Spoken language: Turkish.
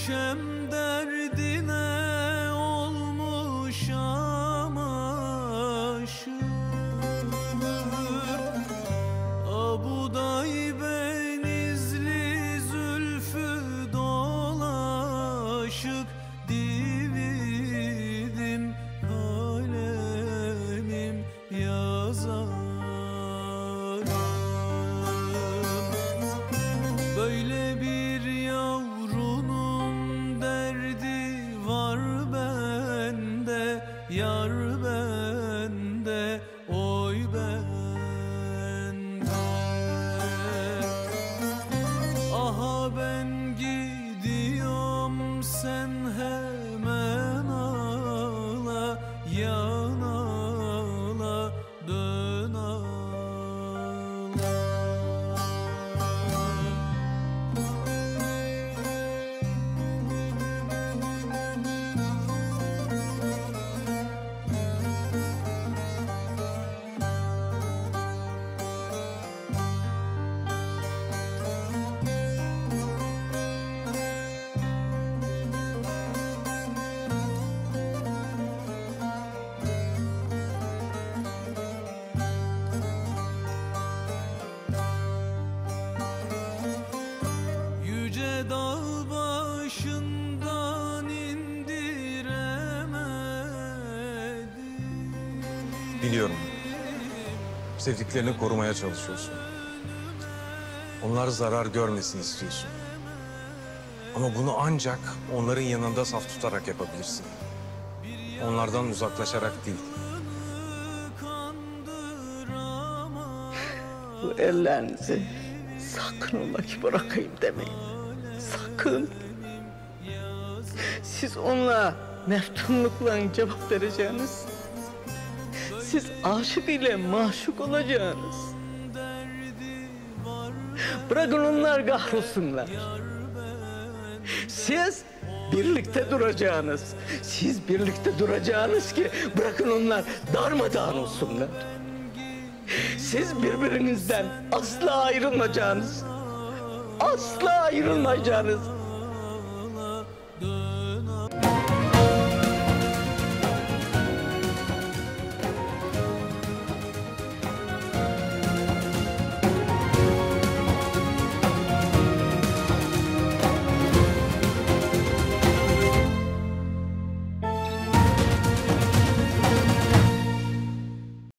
Düşem derdine olmuşam aşık. Abuday benizli zülfü dolaşık, dividim kalemim yazarım. Böyle bir yavrunun derdi var bende, yar bende, oy bende. Aha ben gidiyorum, sen hemen ağla, yan ağla, dön ağla. Yüce dağ başından indiremedim. Biliyorum. Sevdiklerini korumaya çalışıyorsun. Onlar zarar görmesin istiyorsun. Ama bunu ancak onların yanında saf tutarak yapabilirsin. Onlardan uzaklaşarak değil. Bu ellerinizi sakın ola ki bırakayım demeyin. Sakın. Siz onunla meftunlukla cevap vereceğiniz. Siz aşık ile maşuk olacaksınız. Bırakın onlar kahrolsunlar. Siz birlikte duracaksınız. Siz birlikte duracaksınız ki bırakın onlar darmadağın olsunlar. Siz birbirinizden asla ayrılmayacaksınız. Asla ayrılmayacaksınız.